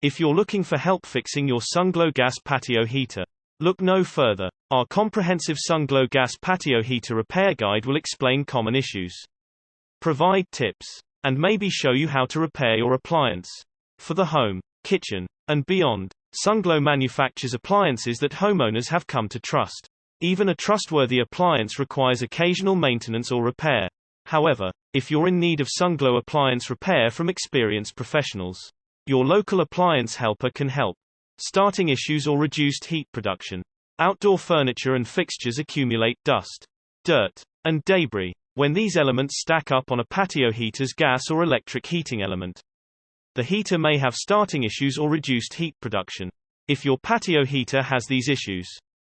If you're looking for help fixing your SunGlo Gas Patio Heater, look no further. Our comprehensive SunGlo Gas Patio Heater repair guide will explain common issues, provide tips, and maybe show you how to repair your appliance. For the home, kitchen, and beyond, SunGlo manufactures appliances that homeowners have come to trust. Even a trustworthy appliance requires occasional maintenance or repair. However, if you're in need of SunGlo appliance repair from experienced professionals, your local appliance helper can help. Starting issues or reduced heat production. Outdoor furniture and fixtures accumulate dust, dirt, and debris when these elements stack up on a patio heater's gas or electric heating element. The heater may have starting issues or reduced heat production. If your patio heater has these issues,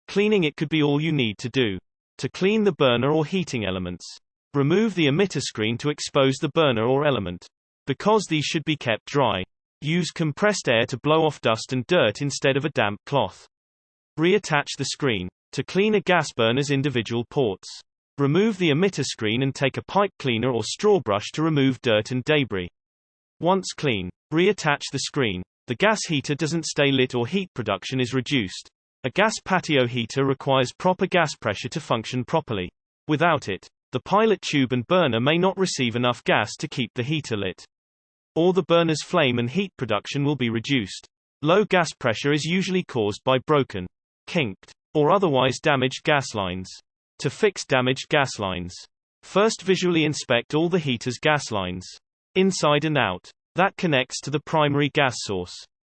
cleaning it could be all you need to do. To clean the burner or heating elements, remove the emitter screen to expose the burner or element. Because these should be kept dry, use compressed air to blow off dust and dirt instead of a damp cloth. Reattach the screen. To clean a gas burner's individual ports, remove the emitter screen and take a pipe cleaner or straw brush to remove dirt and debris. Once clean, reattach the screen. The gas heater doesn't stay lit or heat production is reduced. A gas patio heater requires proper gas pressure to function properly. Without it, the pilot tube and burner may not receive enough gas to keep the heater lit, or the burner's flame and heat production will be reduced. Low gas pressure is usually caused by broken, kinked, or otherwise damaged gas lines. To fix damaged gas lines, first visually inspect all the heater's gas lines, inside and out, that connects to the primary gas source.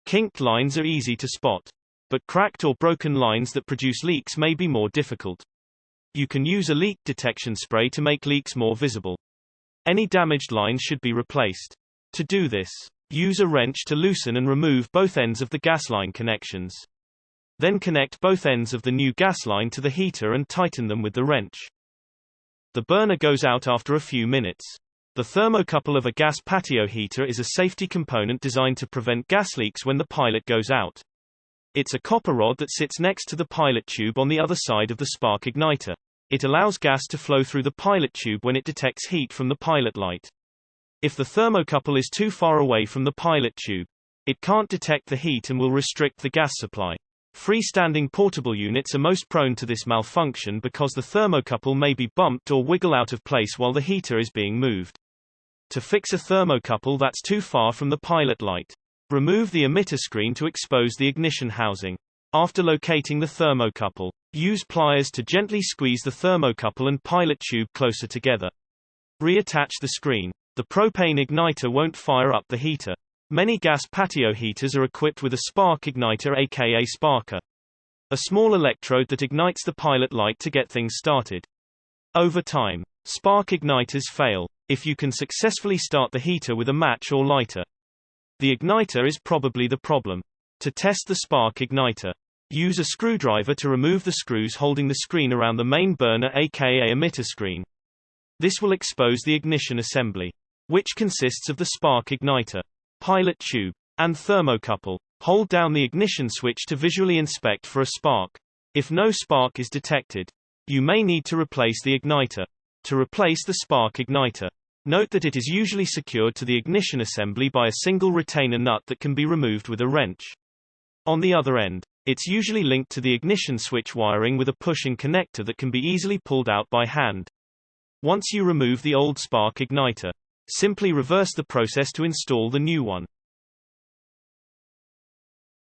Kinked lines are easy to spot, but cracked or broken lines that produce leaks may be more difficult. You can use a leak detection spray to make leaks more visible. Any damaged lines should be replaced. To do this, use a wrench to loosen and remove both ends of the gas line connections. Then connect both ends of the new gas line to the heater and tighten them with the wrench. The burner goes out after a few minutes. The thermocouple of a gas patio heater is a safety component designed to prevent gas leaks when the pilot goes out. It's a copper rod that sits next to the pilot tube on the other side of the spark igniter. It allows gas to flow through the pilot tube when it detects heat from the pilot light. If the thermocouple is too far away from the pilot tube, it can't detect the heat and will restrict the gas supply. Freestanding portable units are most prone to this malfunction because the thermocouple may be bumped or wiggle out of place while the heater is being moved. To fix a thermocouple that's too far from the pilot light, remove the emitter screen to expose the ignition housing. After locating the thermocouple, use pliers to gently squeeze the thermocouple and pilot tube closer together. Reattach the screen. The propane igniter won't fire up the heater. Many gas patio heaters are equipped with a spark igniter aka sparker, a small electrode that ignites the pilot light to get things started. Over time, spark igniters fail. If you can successfully start the heater with a match or lighter, the igniter is probably the problem. To test the spark igniter, use a screwdriver to remove the screws holding the screen around the main burner aka emitter screen. This will expose the ignition assembly, which consists of the spark igniter, pilot tube, and thermocouple. Hold down the ignition switch to visually inspect for a spark. If no spark is detected, you may need to replace the igniter. To replace the spark igniter, note that it is usually secured to the ignition assembly by a single retainer nut that can be removed with a wrench. On the other end, it's usually linked to the ignition switch wiring with a push-in connector that can be easily pulled out by hand. Once you remove the old spark igniter, simply reverse the process to install the new one.